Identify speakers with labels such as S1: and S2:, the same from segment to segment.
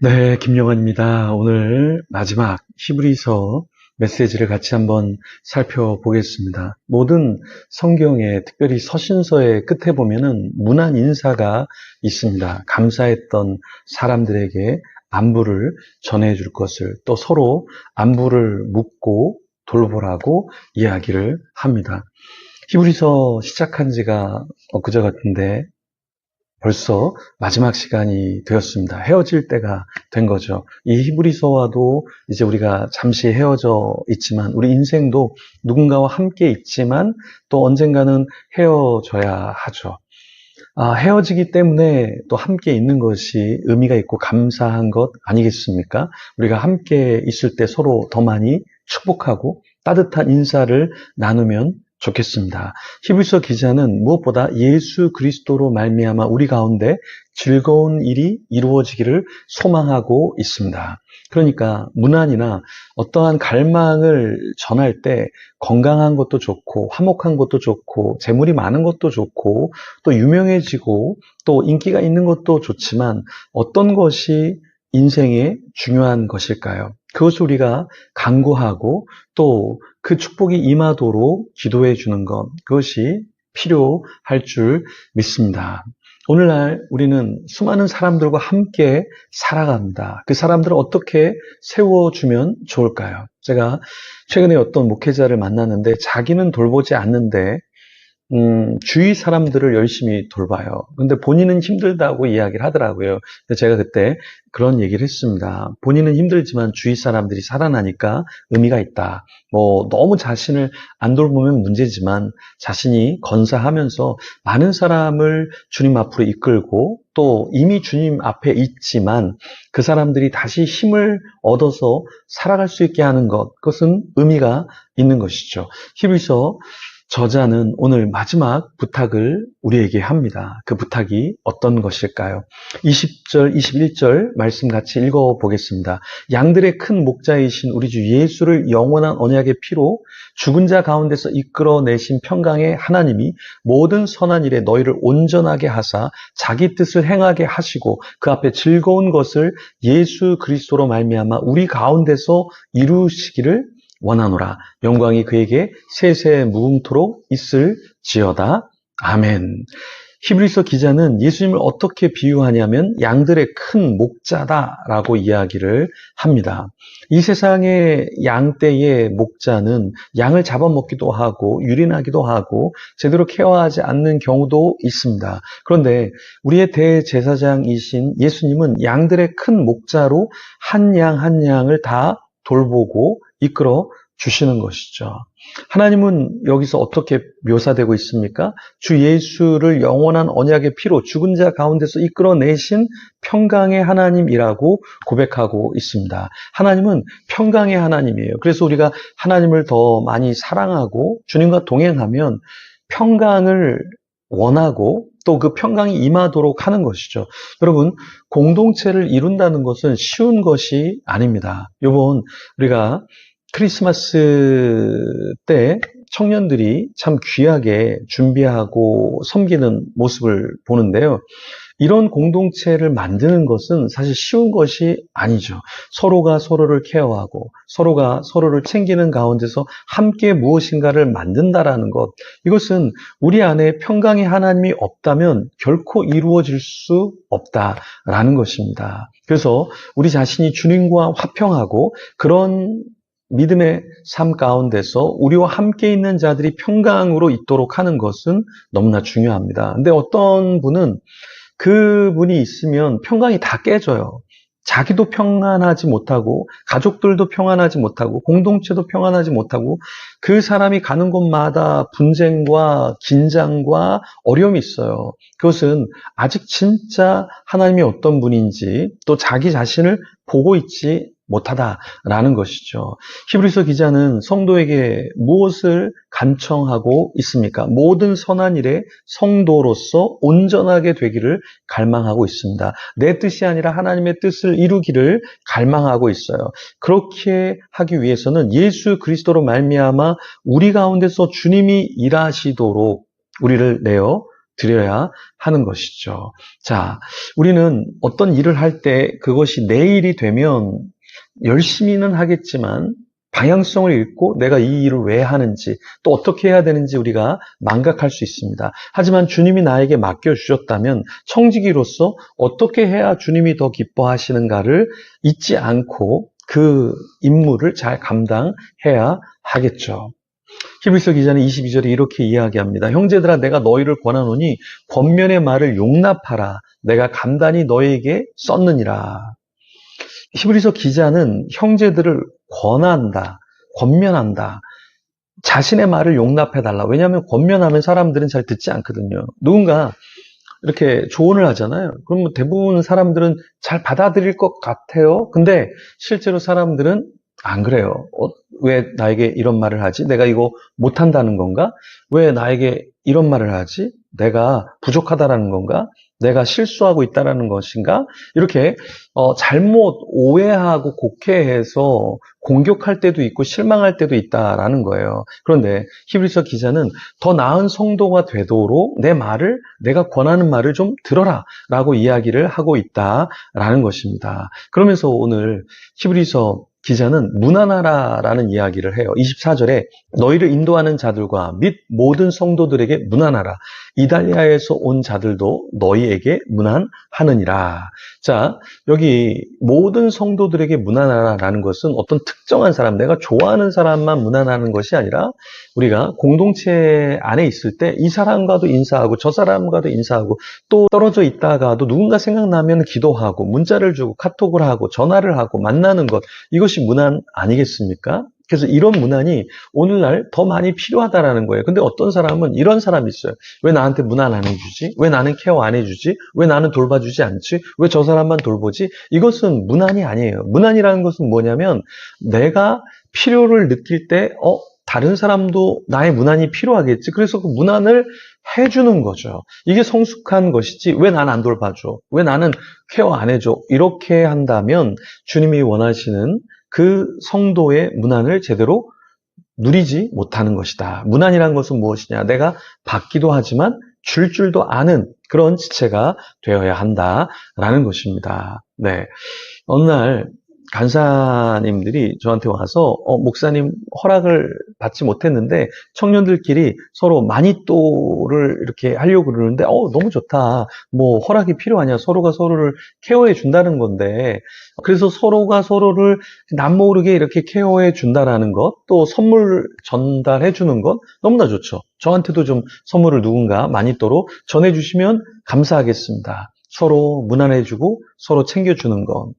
S1: 네, 김영환입니다. 오늘 마지막 히브리서 메시지를 같이 한번 살펴보겠습니다. 모든 성경에, 특별히 서신서의 끝에 보면은 문안 인사가 있습니다. 감사했던 사람들에게 안부를 전해줄 것을, 또 서로 안부를 묻고 돌보라고 이야기를 합니다. 히브리서 시작한 지가 엊그제 같은데 벌써 마지막 시간이 되었습니다. 헤어질 때가 된 거죠. 이 히브리서와도 이제 우리가 잠시 헤어져 있지만 우리 인생도 누군가와 함께 있지만 또 언젠가는 헤어져야 하죠. 헤어지기 때문에 또 함께 있는 것이 의미가 있고 감사한 것 아니겠습니까? 우리가 함께 있을 때 서로 더 많이 축복하고 따뜻한 인사를 나누면 좋겠습니다. 히브리서 기자는 무엇보다 예수 그리스도로 말미암아 우리 가운데 즐거운 일이 이루어지기를 소망하고 있습니다. 그러니까 문안이나 어떠한 갈망을 전할 때 건강한 것도 좋고 화목한 것도 좋고 재물이 많은 것도 좋고 또 유명해지고 또 인기가 있는 것도 좋지만 어떤 것이 인생에 중요한 것일까요? 그것을 우리가 간구하고 또 그 축복이 임하도록 기도해 주는 것, 그것이 필요할 줄 믿습니다. 오늘날 우리는 수많은 사람들과 함께 살아갑니다. 그 사람들을 어떻게 세워주면 좋을까요? 제가 최근에 어떤 목회자를 만났는데 자기는 돌보지 않는데 주위 사람들을 열심히 돌봐요. 근데 본인은 힘들다고 이야기를 하더라고요. 근데 제가 그때 그런 얘기를 했습니다. 본인은 힘들지만 주위 사람들이 살아나니까 의미가 있다. 너무 자신을 안 돌보면 문제지만 자신이 건사하면서 많은 사람을 주님 앞으로 이끌고 또 이미 주님 앞에 있지만 그 사람들이 다시 힘을 얻어서 살아갈 수 있게 하는 것, 그것은 의미가 있는 것이죠. 히브리서 저자는 오늘 마지막 부탁을 우리에게 합니다. 그 부탁이 어떤 것일까요? 20절, 21절 말씀 같이 읽어보겠습니다. 양들의 큰 목자이신 우리 주 예수를 영원한 언약의 피로 죽은 자 가운데서 이끌어내신 평강의 하나님이 모든 선한 일에 너희를 온전하게 하사 자기 뜻을 행하게 하시고 그 앞에 즐거운 것을 예수 그리스도로 말미암아 우리 가운데서 이루시기를 원하노라. 영광이 그에게 세세 무궁토록 있을지어다. 아멘. 히브리서 기자는 예수님을 어떻게 비유하냐면 양들의 큰 목자다라고 이야기를 합니다. 이 세상의 양떼의 목자는 양을 잡아먹기도 하고 유린하기도 하고 제대로 케어하지 않는 경우도 있습니다. 그런데 우리의 대제사장이신 예수님은 양들의 큰 목자로 한 양 한 양을 다 돌보고 이끌어 주시는 것이죠. 하나님은 여기서 어떻게 묘사되고 있습니까? 주 예수를 영원한 언약의 피로 죽은 자 가운데서 이끌어내신 평강의 하나님이라고 고백하고 있습니다. 하나님은 평강의 하나님이에요. 그래서 우리가 하나님을 더 많이 사랑하고 주님과 동행하면 평강을 원하고 또 그 평강이 임하도록 하는 것이죠. 여러분, 공동체를 이룬다는 것은 쉬운 것이 아닙니다. 이번 우리가 크리스마스 때 청년들이 참 귀하게 준비하고 섬기는 모습을 보는데요. 이런 공동체를 만드는 것은 사실 쉬운 것이 아니죠. 서로가 서로를 케어하고 서로가 서로를 챙기는 가운데서 함께 무엇인가를 만든다라는 것, 이것은 우리 안에 평강의 하나님이 없다면 결코 이루어질 수 없다라는 것입니다. 그래서 우리 자신이 주님과 화평하고 그런 믿음의 삶 가운데서 우리와 함께 있는 자들이 평강으로 있도록 하는 것은 너무나 중요합니다. 근데 어떤 분은 그분이 있으면 평강이 다 깨져요. 자기도 평안하지 못하고 가족들도 평안하지 못하고 공동체도 평안하지 못하고 그 사람이 가는 곳마다 분쟁과 긴장과 어려움이 있어요. 그것은 아직 진짜 하나님이 어떤 분인지 또 자기 자신을 보고 있지 못하다라는 것이죠. 히브리서 기자는 성도에게 무엇을 간청하고 있습니까? 모든 선한 일에 성도로서 온전하게 되기를 갈망하고 있습니다. 내 뜻이 아니라 하나님의 뜻을 이루기를 갈망하고 있어요. 그렇게 하기 위해서는 예수 그리스도로 말미암아 우리 가운데서 주님이 일하시도록 우리를 내어 드려야 하는 것이죠. 자, 우리는 어떤 일을 할 때 그것이 내 일이 되면 열심히는 하겠지만 방향성을 잃고 내가 이 일을 왜 하는지 또 어떻게 해야 되는지 우리가 망각할 수 있습니다. 하지만 주님이 나에게 맡겨주셨다면 청지기로서 어떻게 해야 주님이 더 기뻐하시는가를 잊지 않고 그 임무를 잘 감당해야 하겠죠. 히브리서 기자는 22절에 이렇게 이야기합니다. 형제들아 내가 너희를 권하노니 권면의 말을 용납하라. 내가 간단히 너희에게 썼느니라. 히브리서 기자는 형제들을 권한다, 권면한다. 자신의 말을 용납해달라. 왜냐하면 권면하면 사람들은 잘 듣지 않거든요. 누군가 이렇게 조언을 하잖아요. 그럼 대부분 사람들은 잘 받아들일 것 같아요. 근데 실제로 사람들은 안 그래요. 왜 나에게 이런 말을 하지? 내가 이거 못한다는 건가? 왜 나에게 이런 말을 하지? 내가 부족하다라는 건가? 내가 실수하고 있다는 것인가? 이렇게 잘못 오해하고 곡해해서 공격할 때도 있고 실망할 때도 있다라는 거예요. 그런데 히브리서 기자는 더 나은 성도가 되도록 내 말을, 내가 권하는 말을 좀 들어라 라고 이야기를 하고 있다라는 것입니다. 그러면서 오늘 히브리서 기자는 문안하라라는 이야기를 해요. 24절에 너희를 인도하는 자들과 및 모든 성도들에게 문안하라. 이달리아에서 온 자들도 너희에게 문안하느니라. 자, 여기 모든 성도들에게 문안하라라는 것은 어떤 특정한 사람, 내가 좋아하는 사람만 문안하는 것이 아니라 우리가 공동체 안에 있을 때 이 사람과도 인사하고 저 사람과도 인사하고 또 떨어져 있다가도 누군가 생각나면 기도하고 문자를 주고 카톡을 하고 전화를 하고 만나는 것, 이것이 문안 아니겠습니까? 그래서 이런 문안이 오늘날 더 많이 필요하다라는 거예요. 근데 어떤 사람은 이런 사람이 있어요. 왜 나한테 문안 안 해주지? 왜 나는 케어 안 해주지? 왜 나는 돌봐주지 않지? 왜 저 사람만 돌보지? 이것은 문안이 아니에요. 문안이라는 것은 뭐냐면 내가 필요를 느낄 때 다른 사람도 나의 문안이 필요하겠지. 그래서 그 문안을 해주는 거죠. 이게 성숙한 것이지 왜 나는 안 돌봐줘? 왜 나는 케어 안 해줘? 이렇게 한다면 주님이 원하시는 그 성도의 문안을 제대로 누리지 못하는 것이다. 문안이란 것은 무엇이냐? 내가 받기도 하지만 줄 줄도 아는 그런 지체가 되어야 한다라는 것입니다. 네. 어느 날 간사님들이 저한테 와서 목사님 허락을 받지 못했는데 청년들끼리 서로 마니또를 이렇게 하려고 그러는데 너무 좋다. 뭐 허락이 필요하냐? 서로가 서로를 케어해 준다는 건데 그래서 서로가 서로를 남모르게 이렇게 케어해 준다라는 것, 또 선물 전달해 주는 것 너무나 좋죠. 저한테도 좀 선물을 누군가 마니또로 전해주시면 감사하겠습니다. 서로 문안해주고 서로 챙겨주는 것.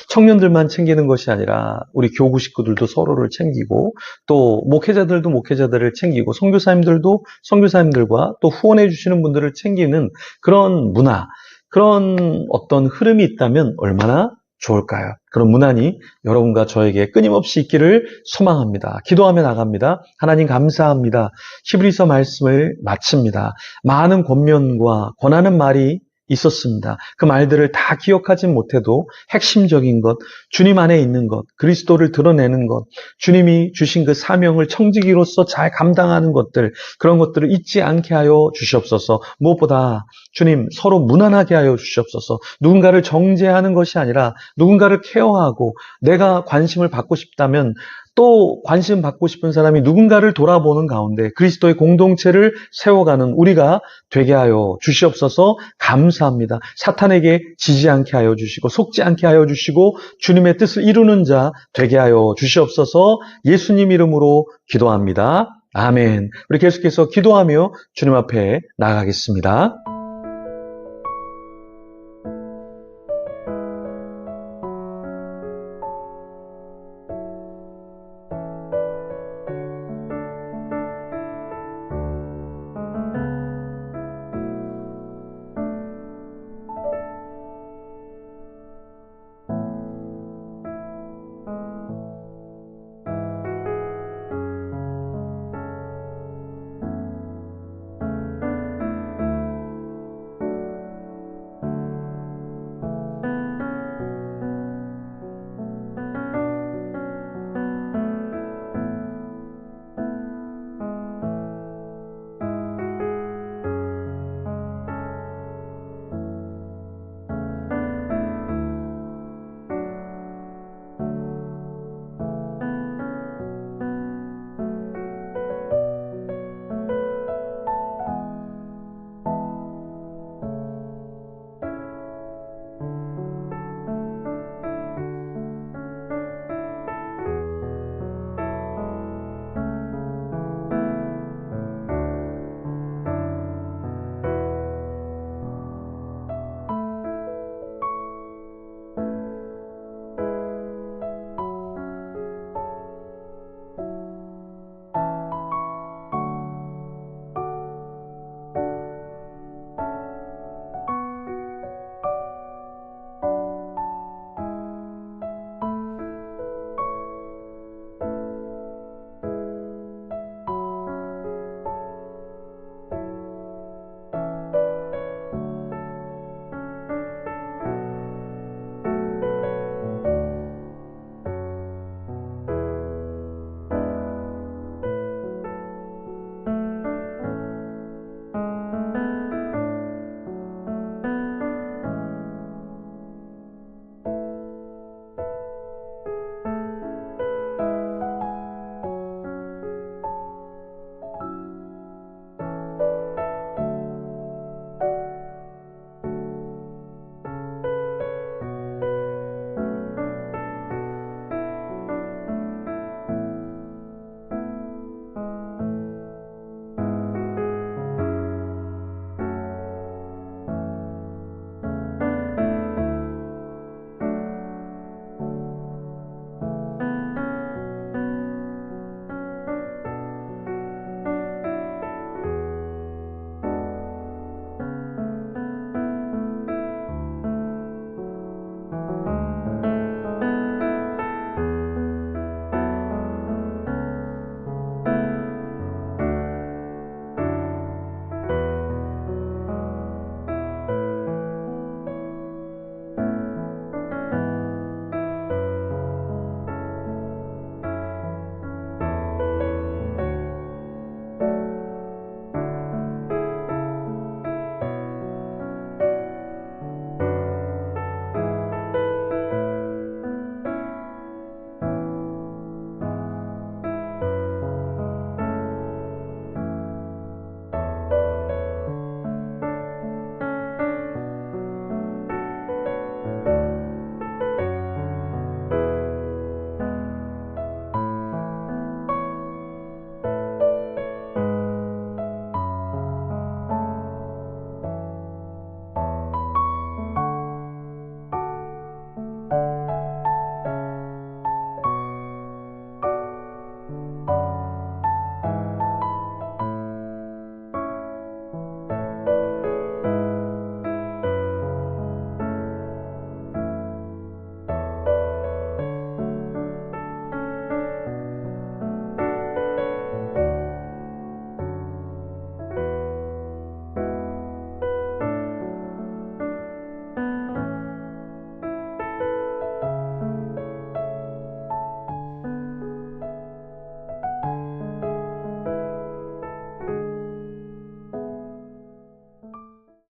S1: 청년들만 챙기는 것이 아니라 우리 교구 식구들도 서로를 챙기고 또 목회자들도 목회자들을 챙기고 선교사님들도 선교사님들과 또 후원해 주시는 분들을 챙기는 그런 문화, 그런 어떤 흐름이 있다면 얼마나 좋을까요? 그런 문안이 여러분과 저에게 끊임없이 있기를 소망합니다. 기도하며 나갑니다. 하나님 감사합니다. 히브리서 말씀을 마칩니다. 많은 권면과 권하는 말이 있었습니다. 그 말들을 다 기억하진 못해도 핵심적인 것, 주님 안에 있는 것, 그리스도를 드러내는 것, 주님이 주신 그 사명을 청지기로서 잘 감당하는 것들, 그런 것들을 잊지 않게 하여 주시옵소서. 무엇보다 주님 서로 무난하게 하여 주시옵소서. 누군가를 정죄하는 것이 아니라 누군가를 케어하고 내가 관심을 받고 싶다면 또 관심 받고 싶은 사람이 누군가를 돌아보는 가운데 그리스도의 공동체를 세워가는 우리가 되게 하여 주시옵소서. 감사합니다. 사탄에게 지지 않게 하여 주시고 속지 않게 하여 주시고 주님의 뜻을 이루는 자 되게 하여 주시옵소서. 예수님 이름으로 기도합니다. 아멘. 우리 계속해서 기도하며 주님 앞에 나가겠습니다.